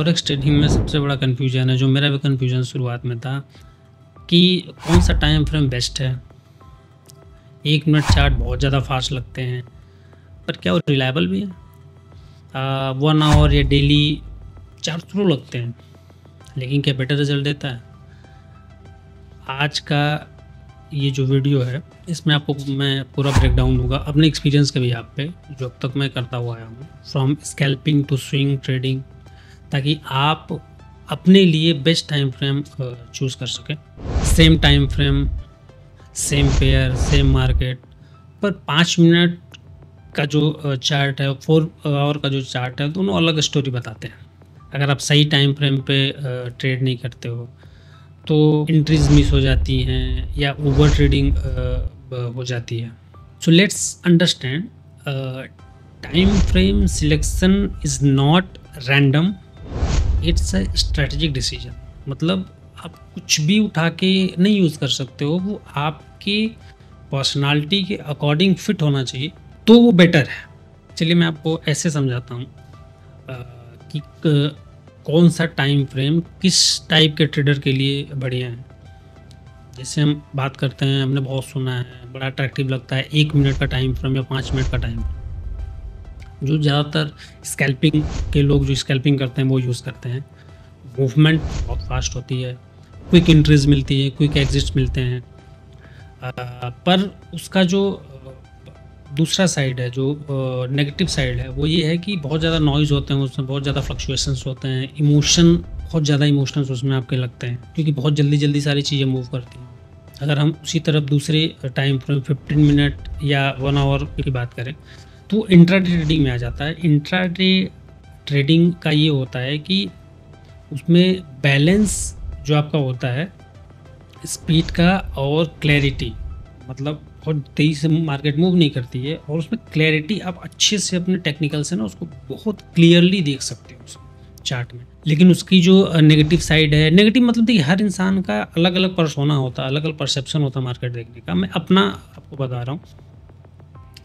Forex trading में सबसे बड़ा कन्फ्यूजन है, जो मेरा भी कन्फ्यूजन शुरुआत में था कि कौन सा टाइम फ्रेम बेस्ट है। 1 मिनट चार्ट बहुत ज़्यादा फास्ट लगते हैं, पर क्या वो रिलायबल भी है? 1 आवर या डेली चार्ट स्लो लगते हैं, लेकिन क्या बेटर रिजल्ट देता है? आज का ये जो वीडियो है इसमें आपको मैं पूरा ब्रेक डाउन दूंगा अपने एक्सपीरियंस के भी आप पे, जो अब तक मैं करता हुआ आया हूँ, from scalping to swing trading, ताकि आप अपने लिए बेस्ट टाइम फ्रेम चूज़ कर सकें। Same time frame, same pair, same market, पर 5 मिनट का जो चार्ट है, 4 आवर का जो चार्ट है, दोनों अलग स्टोरी बताते हैं। अगर आप सही टाइम फ्रेम पे ट्रेड नहीं करते हो तो एंट्रीज मिस हो जाती हैं या ओवर ट्रेडिंग हो जाती है। So let's understand, time frame selection is not random, it's a strategic decision. मतलब आप कुछ भी उठा के नहीं यूज़ कर सकते हो, वो आपके पर्सनालिटी के अकॉर्डिंग फिट होना चाहिए, तो वो बेटर है। चलिए मैं आपको ऐसे समझाता हूँ कि कौन सा टाइम फ्रेम किस टाइप के ट्रेडर के लिए बढ़िया है। जैसे हम बात करते हैं, हमने बहुत सुना है, बड़ा अट्रैक्टिव लगता है 1 मिनट का टाइम फ्रेम या 5 मिनट का टाइम, जो ज़्यादातर स्कैल्पिंग के लोग जो स्कैल्पिंग करते हैं वो यूज़ करते हैं। मूवमेंट बहुत फास्ट होती है, क्विक एंट्रीज मिलती है, क्विक एग्जिट्स मिलते हैं, पर उसका जो दूसरा साइड है, जो नेगेटिव साइड है, वो ये है कि बहुत ज़्यादा नॉइज़ होते हैं उसमें, बहुत ज़्यादा फ्लक्चुएशंस होते हैं, बहुत ज़्यादा इमोशंस उसमें आपके लगते हैं, क्योंकि बहुत जल्दी जल्दी सारी चीज़ें मूव करती हैं। अगर हम उसी तरफ दूसरे टाइम फ्रेम 15 मिनट या 1 आवर की बात करें तो इंट्राडे ट्रेडिंग में आ जाता है। इंट्राडे ट्रेडिंग का ये होता है कि उसमें बैलेंस जो आपका होता है स्पीड का और क्लैरिटी, मतलब बहुत तेज़ी से मार्केट मूव नहीं करती है, और उसमें क्लैरिटी आप अच्छे से अपने टेक्निकल से ना उसको बहुत क्लियरली देख सकते हो उसमें चार्ट में। लेकिन उसकी जो नेगेटिव साइड है, नेगेटिव मतलब देखिए हर इंसान का अलग अलग पर्सोना होता है, अलग अलग परसेप्शन होता है मार्केट देखने का। मैं अपना आपको बता रहा हूँ,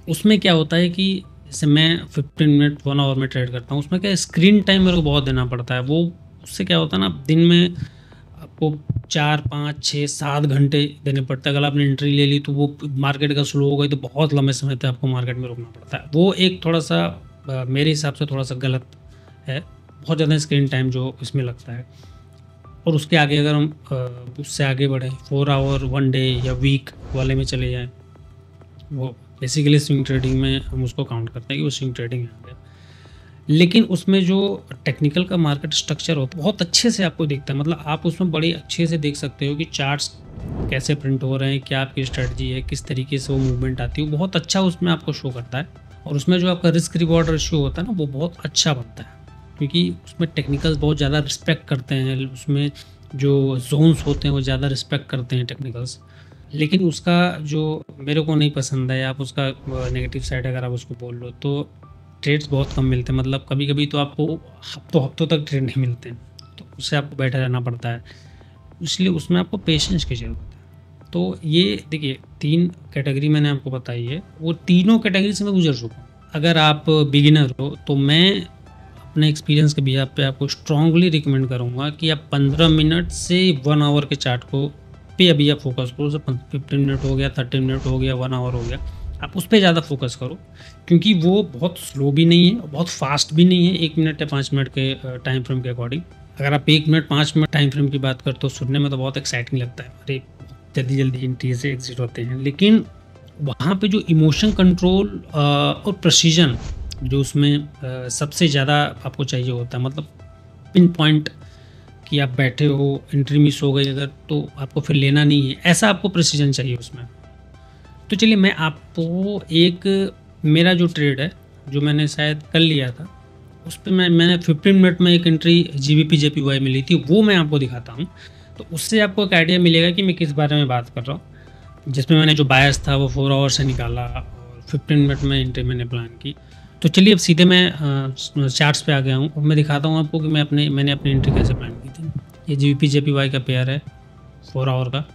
उसमें क्या होता है कि जैसे मैं 15 मिनट 1 आवर में ट्रेड करता हूँ, उसमें क्या स्क्रीन टाइम मेरे को बहुत देना पड़ता है। वो उससे क्या होता है ना, दिन में आपको 4, 5, 6, 7 घंटे देने पड़ते हैं। अगर आपने एंट्री ले ली तो वो मार्केट का स्लो हो गई तो बहुत लंबे समय तक आपको मार्केट में रुकना पड़ता है। वो एक थोड़ा सा मेरे हिसाब से थोड़ा सा गलत है, बहुत ज़्यादा स्क्रीन टाइम जो इसमें लगता है। और उसके आगे अगर हम उससे आगे बढ़ें, 4 आवर 1 डे या वीक वाले में चले जाएँ, वो बेसिकली स्विंग ट्रेडिंग में हम उसको काउंट करते हैं कि वो स्विंग ट्रेडिंग है। लेकिन उसमें जो टेक्निकल का मार्केट स्ट्रक्चर होता है बहुत अच्छे से आपको दिखता है, मतलब आप उसमें बड़े अच्छे से देख सकते हो कि चार्ट्स कैसे प्रिंट हो रहे हैं, क्या आपकी स्ट्रेटजी है, किस तरीके से वो मूवमेंट आती है, वो बहुत अच्छा उसमें आपको शो करता है। और उसमें जो आपका रिस्क रिवॉर्ड रेशियो होता है ना, वो बहुत अच्छा बनता है, क्योंकि उसमें टेक्निकल्स बहुत ज़्यादा रिस्पेक्ट करते हैं, उसमें जो जोन्स होते हैं वो ज़्यादा रिस्पेक्ट करते हैं टेक्निकल्स। लेकिन उसका जो मेरे को नहीं पसंद है, आप उसका नेगेटिव साइड अगर आप उसको बोल लो, तो ट्रेड्स बहुत कम मिलते हैं। मतलब कभी कभी तो आपको हफ्तों तक ट्रेड नहीं मिलते हैं, तो उससे आपको बैठा रहना पड़ता है, इसलिए उसमें आपको पेशेंस की ज़रूरत है। तो ये देखिए 3 कैटेगरी मैंने आपको बताई है, वो तीनों कैटेगरी से मैं गुजर चुका हूँ। अगर आप बिगिनर हो तो मैं अपने एक्सपीरियंस के बिहाफ पे आपको स्ट्रांगली रिकमेंड करूँगा कि आप 15 मिनट से 1 आवर के चार्ट को पे अभी आप फोकस करो। 15 मिनट हो गया, 30 मिनट हो गया, 1 आवर हो गया, आप उस पर ज़्यादा फोकस करो, क्योंकि वो बहुत स्लो भी नहीं है और बहुत फास्ट भी नहीं है 1 मिनट या 5 मिनट के टाइम फ्रेम के अकॉर्डिंग। अगर आप 1 मिनट 5 मिनट टाइम फ्रेम की बात करते हो, सुनने में तो बहुत एक्साइटिंग लगता है, अरे जल्दी जल्दी एंट्री से एग्जिट होते हैं, लेकिन वहाँ पे जो इमोशन कंट्रोल और प्रेसिजन जो उसमें सबसे ज़्यादा आपको चाहिए होता है, मतलब पिन पॉइंट कि आप बैठे हो, एंट्री मिस हो गई अगर तो आपको फिर लेना नहीं है, ऐसा आपको प्रेसिजन चाहिए उसमें। तो चलिए मैं आपको एक मेरा जो ट्रेड है जो मैंने शायद कल लिया था, उस पर मैंने 15 मिनट में एक एंट्री GBP JPY मिली थी, वो मैं आपको दिखाता हूँ, तो उससे आपको एक आइडिया मिलेगा कि मैं किस बारे में बात कर रहा हूँ। जिसमें मैंने जो बायस था वो 4 आवर से निकाला और 15 मिनट में एंट्री मैंने प्लान की। तो चलिए अब सीधे मैं चार्ट्स पे आ गया हूँ और मैं दिखाता हूँ आपको कि मैंने अपनी एंट्री कैसे प्लान की थी। ये GBP JPY का पेयर है 4 आवर का।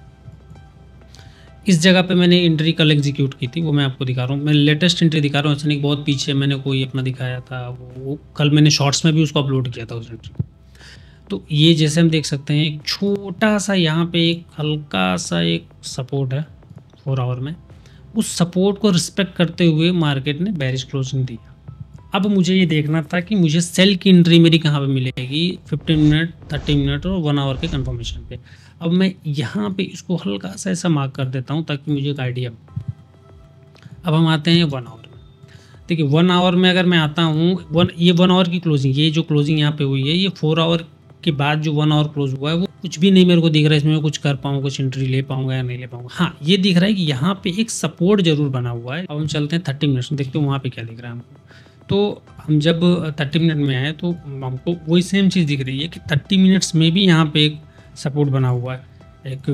इस जगह पे मैंने एंट्री कल एग्जीक्यूट की थी, वो मैं आपको दिखा रहा हूँ। मैं लेटेस्ट एंट्री दिखा रहा हूँ, ऐसा नहीं बहुत पीछे मैंने कोई अपना दिखाया था, वो कल मैंने शॉर्ट्स में भी उसको अपलोड किया था उस एंट्री। तो ये जैसे हम देख सकते हैं एक छोटा सा यहाँ पे एक हल्का सा एक सपोर्ट है 4 आवर में, उस सपोर्ट को रिस्पेक्ट करते हुए मार्केट ने बेरिश क्लोजिंग दी। अब मुझे ये देखना था कि मुझे सेल की एंट्री मेरी कहाँ पे मिलेगी, 15 मिनट, 30 मिनट और 1 आवर के कंफर्मेशन पे। अब मैं यहाँ पे इसको हल्का सा ऐसा मार्क कर देता हूँ ताकि मुझे एक आइडिया। अब हम आते हैं 1 आवर में। देखिए 1 आवर में अगर मैं आता हूँ, ये 1 आवर की क्लोजिंग, ये जो क्लोजिंग यहाँ पे हुई है, ये 4 आवर के बाद जो 1 आवर क्लोज हुआ है वो कुछ भी नहीं मेरे को दिख रहा है इसमें मैं कुछ कर पाऊँ, कुछ एंट्री ले पाऊँगा या नहीं ले पाऊँगा। हाँ, ये दिख रहा है कि यहाँ पे एक सपोर्ट जरूर बना हुआ है। अब हम चलते हैं 30 मिनट्स में, देखते हैं वहाँ पे क्या दिख रहा है हमको। तो हम जब 30 मिनट में आए तो हमको वही सेम चीज़ दिख रही है कि 30 मिनट्स में भी यहाँ पे एक सपोर्ट बना हुआ है। एक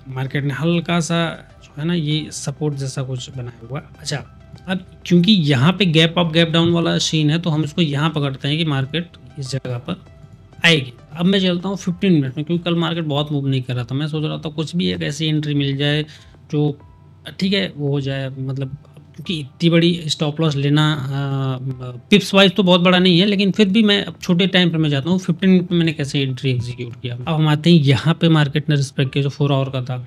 मार्केट ने हल्का सा जो है ना ये सपोर्ट जैसा कुछ बनाया हुआ है। अच्छा, अब क्योंकि यहाँ पे गैप अप गैप डाउन वाला सीन है तो हम इसको यहाँ पकड़ते हैं कि मार्केट इस जगह पर आएगी। अब मैं चलता हूँ 15 मिनट में, क्योंकि कल मार्केट बहुत मूव नहीं कर रहा था। मैं सोच रहा था कुछ भी एक ऐसी एंट्री मिल जाए जो ठीक है वो हो जाए, मतलब क्योंकि इतनी बड़ी स्टॉप लॉस लेना पिप्स वाइज तो बहुत बड़ा नहीं है, लेकिन फिर भी मैं अब छोटे टाइम पर मैं जाता हूँ। 15 मिनट में मैंने कैसे एंट्री एग्जीक्यूट किया। अब हम आते हैं यहाँ पे मार्केट ने रिस्पेक्ट किया जो 4 आवर का था।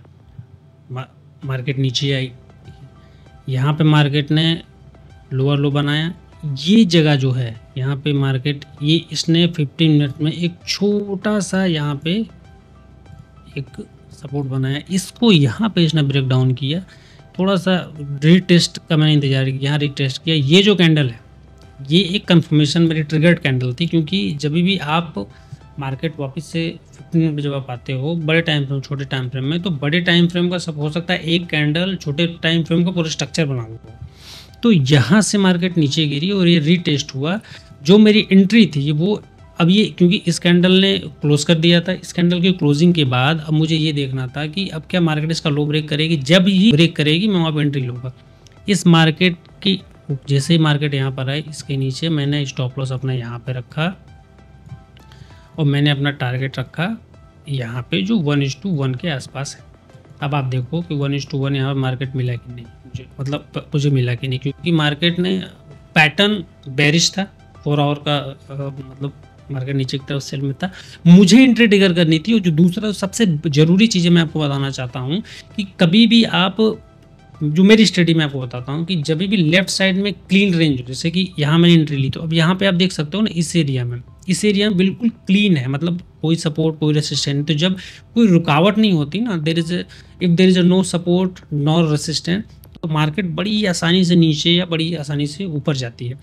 मार्केट नीचे आई, यहाँ पे मार्केट ने लोअर लो बनाया। ये जगह जो है यहाँ पे मार्केट, ये इसने 15 मिनट में एक छोटा सा यहाँ पे एक सपोर्ट बनाया, इसको यहाँ पे इसने ब्रेक डाउन किया। थोड़ा सा रीटेस्ट का मैंने इंतजार किया, यहाँ रीटेस्ट किया। ये जो कैंडल है ये एक कंफर्मेशन मेरी ट्रिगर्ड कैंडल थी, क्योंकि जब भी आप मार्केट वापस से 15 मिनट जब आप आते हो बड़े टाइम फ्रेम छोटे टाइम फ्रेम में, तो बड़े टाइम फ्रेम का सब हो सकता है एक कैंडल छोटे टाइम फ्रेम का पूरा स्ट्रक्चर बना हुआ। तो यहाँ से मार्केट नीचे गिरी और ये रीटेस्ट हुआ। जो मेरी एंट्री थी वो अब ये, क्योंकि इस कैंडल ने क्लोज कर दिया था, इस कैंडल की क्लोजिंग के बाद अब मुझे ये देखना था कि अब क्या मार्केट इसका लो ब्रेक करेगी। जब ही ब्रेक करेगी मैं वहाँ पर एंट्री लूँगा। इस मार्केट की जैसे ही मार्केट यहाँ पर आए, इसके नीचे मैंने स्टॉप लॉस अपना यहाँ पे रखा और मैंने अपना टारगेट रखा यहाँ पे जो 1:1 के आसपास है। अब आप देखो कि 1:1 यहाँ पर मार्केट मिला कि नहीं मुझे, मतलब मुझे मिला कि नहीं, क्योंकि मार्केट ने पैटर्न बेरिश था 4 आवर का, मतलब मार्केट नीचे की तरफ सेल में था। मुझे एंट्री ट्रिगर करनी थी। और जो दूसरा सबसे ज़रूरी चीज़ मैं आपको बताना चाहता हूँ कि कभी भी आप, जो मेरी स्टडी में आपको बताता हूँ कि जब भी लेफ्ट साइड में क्लीन रेंज, जैसे कि यहाँ मैंने एंट्री ली, तो अब यहाँ पे आप देख सकते हो ना इस एरिया में बिल्कुल क्लीन है, मतलब कोई सपोर्ट कोई रेसिस्टेंट। तो जब कोई रुकावट नहीं होती ना, if there is no support no resistant, तो मार्केट बड़ी आसानी से नीचे या बड़ी आसानी से ऊपर जाती है,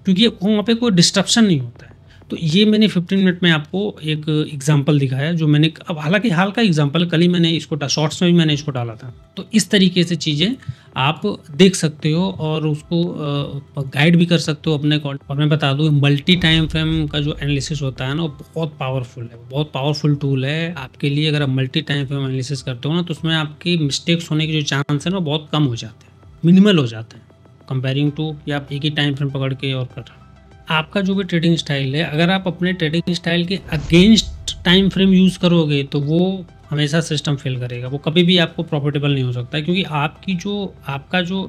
क्योंकि वहाँ पे कोई डिस्ट्रप्शन नहीं होता है। तो ये मैंने 15 मिनट में आपको एक एग्जांपल दिखाया, जो मैंने अब हालांकि हाल का एग्जांपल, कल ही मैंने इसको शॉर्ट्स में भी मैंने इसको डाला था। तो इस तरीके से चीज़ें आप देख सकते हो और उसको गाइड भी कर सकते हो अपने अकॉर्डिंग। और मैं बता दूँ मल्टी टाइम फ्रेम का जो एनालिसिस होता है ना, वो बहुत पावरफुल है, बहुत पावरफुल टूल है आपके लिए। अगर आप मल्टी टाइम फ्रेम एनालिसिस करते हो ना, तो उसमें आपके मिस्टेक्स होने के जो चांस है ना बहुत कम हो जाते हैं, मिनिमल हो जाते हैं कंपेयरिंग टू कि आप एक ही टाइम फ्रेम पकड़ के और कर रहे हो। आपका जो भी ट्रेडिंग स्टाइल है, अगर आप अपने ट्रेडिंग स्टाइल के अगेंस्ट टाइम फ्रेम यूज़ करोगे तो वो हमेशा सिस्टम फेल करेगा, वो कभी भी आपको प्रॉफिटेबल नहीं हो सकता, क्योंकि आपका जो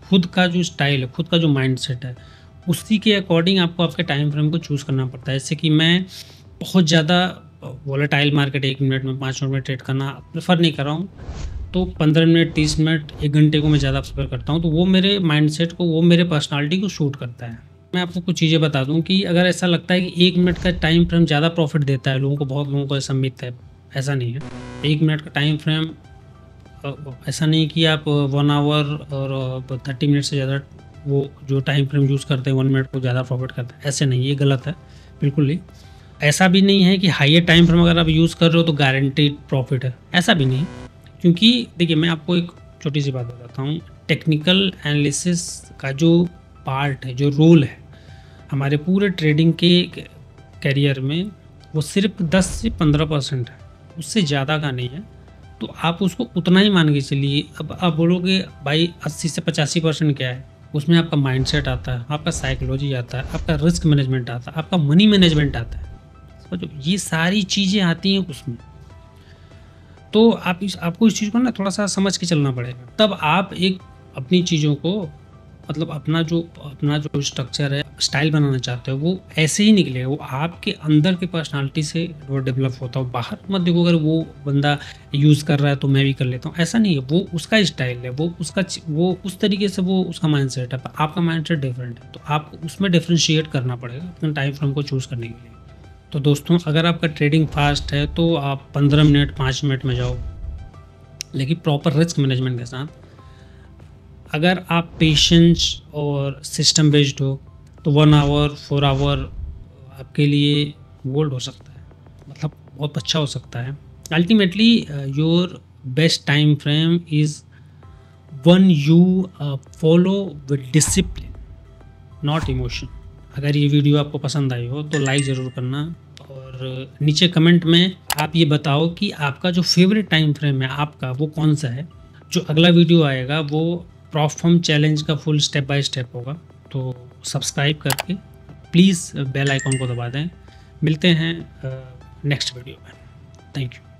खुद का जो स्टाइल है, खुद का जो माइंडसेट है, उसी के अकॉर्डिंग आपको आपके टाइम फ्रेम को चूज़ करना पड़ता है। जैसे कि मैं बहुत ज़्यादा वोलेटाइल मार्केट 1 मिनट में 5 मिनट में ट्रेड करना प्रेफर नहीं कर रहा हूँ, तो 15 मिनट 30 मिनट 1 घंटे को मैं ज़्यादा प्रेफर करता हूँ। तो वो मेरे माइंडसेट को, वो मेरे पर्सनालिटी को सूट करता है। मैं आपको कुछ चीज़ें बता दूं कि अगर ऐसा लगता है कि 1 मिनट का टाइम फ्रेम ज़्यादा प्रॉफिट देता है लोगों को, बहुत लोगों को ऐसा मिथ है, ऐसा नहीं है। 1 मिनट का टाइम फ्रेम ऐसा नहीं कि आप 1 आवर और 30 मिनट से ज़्यादा वो जो टाइम फ्रेम यूज़ करते हैं 1 मिनट को ज़्यादा प्रॉफिट करता है, ऐसे नहीं, ये गलत है बिल्कुल नहीं। ऐसा भी नहीं है कि हाइयर टाइम फ्रेम अगर आप यूज़ कर रहे हो तो गारंटीड प्रॉफिट है, ऐसा भी नहीं। क्योंकि देखिए मैं आपको एक छोटी सी बात बताता हूँ, टेक्निकल एनालिसिस का जो पार्ट है, जो रोल है हमारे पूरे ट्रेडिंग के कैरियर में, वो सिर्फ 10 से 15% है, उससे ज़्यादा का नहीं है। तो आप उसको उतना ही मान के चलिए। अब आप बोलोगे भाई 80 से 85% क्या है, उसमें आपका माइंडसेट आता है, आपका साइकोलॉजी आता है, आपका रिस्क मैनेजमेंट आता है, आपका मनी मैनेजमेंट आता है, समझो ये सारी चीज़ें आती हैं उसमें। तो आपको इस चीज़ को ना थोड़ा सा समझ के चलना पड़ेगा, तब आप एक अपनी चीज़ों को, मतलब अपना जो स्ट्रक्चर है, स्टाइल बनाना चाहते हो वो ऐसे ही निकलेगा, वो आपके अंदर की पर्सनालिटी से वो डेवलप होता हो। बाहर मत देखो, अगर वो बंदा यूज़ कर रहा है तो मैं भी कर लेता हूँ, ऐसा नहीं है। वो उसका स्टाइल है, वो उस तरीके से वो उसका माइंडसेट है, आपका माइंडसेट डिफरेंट है, तो आपको उसमें डिफरेंशिएट करना पड़ेगा अपने टाइम फ्रेम को चूज़ करने के लिए। तो दोस्तों, अगर आपका ट्रेडिंग फास्ट है तो आप 15 मिनट 5 मिनट में जाओ, लेकिन प्रॉपर रिस्क मैनेजमेंट के साथ। अगर आप पेशेंस और सिस्टम बेस्ड हो तो 1 आवर 4 आवर आपके लिए गोल्ड हो सकता है, मतलब बहुत अच्छा हो सकता है। Ultimately your best time frame is one you follow with discipline, not emotion. अगर ये वीडियो आपको पसंद आई हो तो लाइक ज़रूर करना, और नीचे कमेंट में आप ये बताओ कि आपका जो फेवरेट टाइम फ्रेम है आपका वो कौन सा है। जो अगला वीडियो आएगा वो प्रॉफर्म चैलेंज का फुल स्टेप बाय स्टेप होगा, तो सब्सक्राइब करके प्लीज़ बेल आइकॉन को दबा दें। मिलते हैं नेक्स्ट वीडियो में। Thank you.